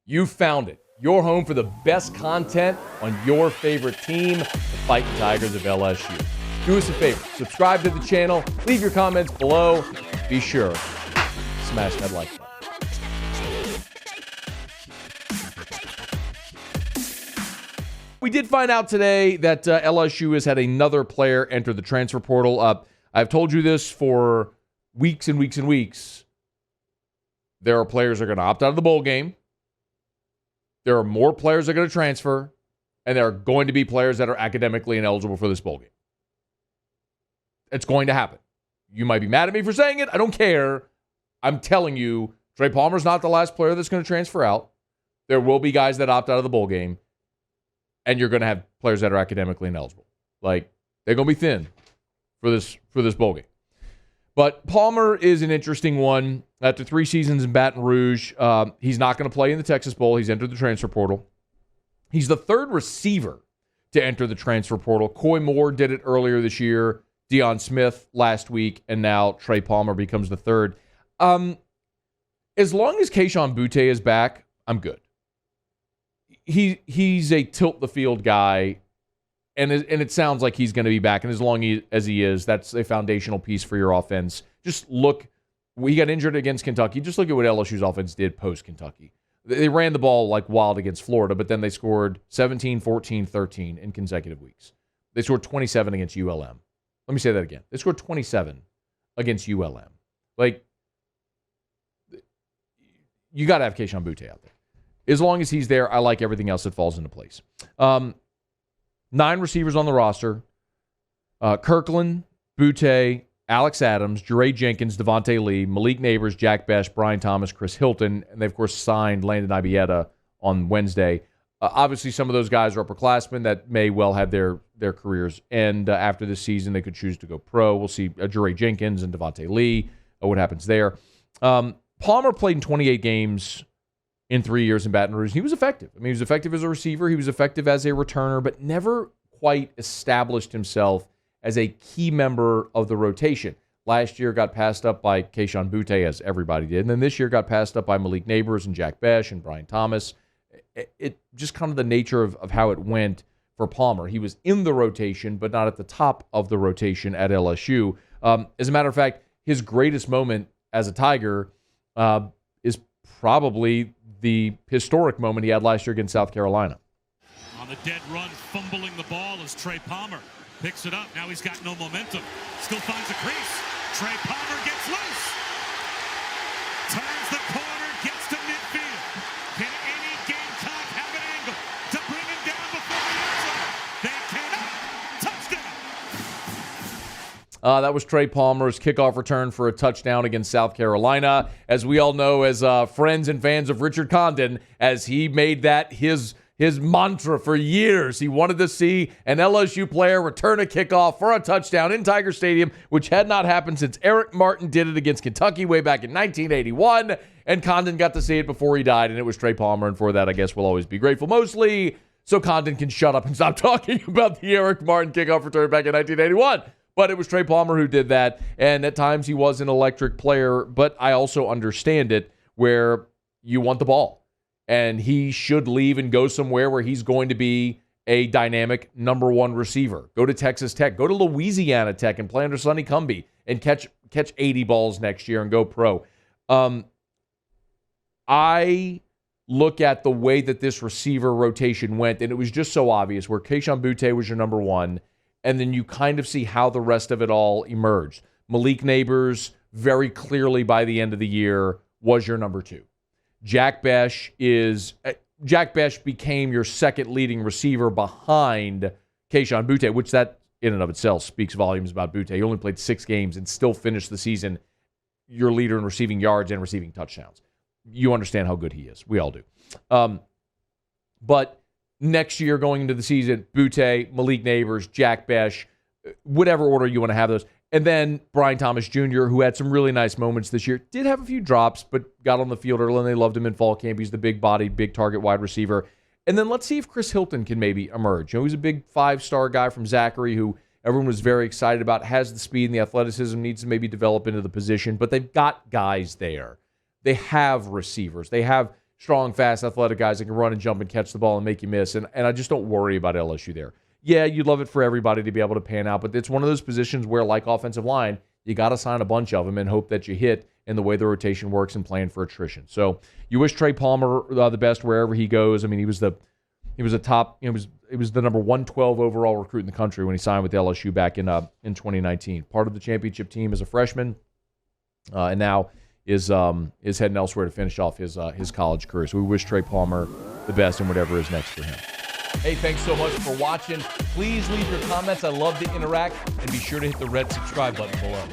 You found it. Your home for the best content on your favorite team, the Fighting Tigers of LSU. Do us a favor. Subscribe to the channel. Leave your comments below. Be sure to smash that like button. We did find out today that LSU has had another player enter the transfer portal. I've told you this for weeks and weeks and weeks. There are players that are going to opt out of the bowl game. There are more players that are going to transfer. And there are going to be players that are academically ineligible for this bowl game. It's going to happen. You might be mad at me for saying it. I don't care. I'm telling you, Trey Palmer's not the last player that's going to transfer out. There will be guys that opt out of the bowl game. And you're going to have players that are academically ineligible. Like, they're going to be thin for this bowl game. But Palmer is an interesting one. After 3 seasons in Baton Rouge, he's not going to play in the Texas Bowl. He's entered the transfer portal. He's the third receiver to enter the transfer portal. Coy Moore did it earlier this year. Deion Smith last week. And now Trey Palmer becomes the third. As long as Kayshon Boutte is back, I'm good. He's a tilt-the-field guy, and it sounds like he's going to be back. And as long as he is, that's a foundational piece for your offense. Just look, he got injured against Kentucky. Just look at what LSU's offense did post-Kentucky. They ran the ball like wild against Florida, but then they scored 17, 14, 13 in consecutive weeks. They scored 27 against ULM. Let me say that again. They scored 27 against ULM. Like, you got to have Kayshon Boutte out there. As long as he's there, I like everything else that falls into place. 9 receivers on the roster. Kirkland, Boutte, Alex Adams, Jeray Jenkins, Devontae Lee, Malik Neighbors, Jack Besh, Brian Thomas, Chris Hilton, and they, of course, signed Landon Ibieta on Wednesday. Obviously, some of those guys are upperclassmen that may well have their careers end after this season. They could choose to go pro. We'll see Jeray Jenkins and Devontae Lee, what happens there. Palmer played in 28 games in 3 years in Baton Rouge. He was effective. I mean, he was effective as a receiver. He was effective as a returner, but never quite established himself as a key member of the rotation. Last year got passed up by Kayshon Boutte, as everybody did. And then this year got passed up by Malik Neighbors and Jack Besh and Brian Thomas. It just kind of the nature of how it went for Palmer. He was in the rotation, but not at the top of the rotation at LSU. As a matter of fact, his greatest moment as a Tiger is probably the historic moment he had last year against South Carolina. On the dead run, fumbling the ball is Trey Palmer. Picks it up. Now he's got no momentum. Still finds a crease. Trey Palmer gets loose. Turns the corner, gets to midfield. Can any Gamecock have an angle to bring him down before the end zone? They cannot. Touchdown. That was Trey Palmer's kickoff return for a touchdown against South Carolina. As we all know, as friends and fans of Richard Condon, as he made that his mantra for years. He wanted to see an LSU player return a kickoff for a touchdown in Tiger Stadium, which had not happened since Eric Martin did it against Kentucky way back in 1981. And Condon got to see it before he died, and it was Trey Palmer. And for that, I guess we'll always be grateful, mostly so Condon can shut up and stop talking about the Eric Martin kickoff return back in 1981. But it was Trey Palmer who did that, and at times he was an electric player, but I also understand it where you want the ball. And he should leave and go somewhere where he's going to be a dynamic number 1 receiver. Go to Texas Tech. Go to Louisiana Tech and play under Sonny Cumbie and catch 80 balls next year and go pro. I look at the way that this receiver rotation went, and it was just so obvious where Kayshon Boutte was your number 1, and then you kind of see how the rest of it all emerged. Malik Neighbors, very clearly by the end of the year, was your number 2. Jack Besh became your second leading receiver behind Kayshon Boutte, which that in and of itself speaks volumes about Boutte. He only played 6 games and still finished the season your leader in receiving yards and receiving touchdowns. You understand how good he is. We all do. But next year going into the season, Boutte, Malik Neighbors, Jack Besh, whatever order you want to have those. And then Brian Thomas Jr., who had some really nice moments this year, did have a few drops, but got on the field early, and they loved him in fall camp. He's the big-bodied, big-target wide receiver. And then let's see if Chris Hilton can maybe emerge. He's a big 5-star guy from Zachary who everyone was very excited about, has the speed and the athleticism, needs to maybe develop into the position, but they've got guys there. They have receivers. They have strong, fast, athletic guys that can run and jump and catch the ball and make you miss. And I just don't worry about LSU there. Yeah, you'd love it for everybody to be able to pan out, but it's one of those positions where, like offensive line, you got to sign a bunch of them and hope that you hit in the way the rotation works and plan for attrition. So you wish Trey Palmer the best wherever he goes. I mean, he was the top. It was the number 112 overall recruit in the country when he signed with LSU back in 2019. Part of the championship team as a freshman, and now is heading elsewhere to finish off his college career. So we wish Trey Palmer the best in whatever is next for him. Hey, thanks so much for watching. Please leave your comments. I love to interact, and be sure to hit the red subscribe button below.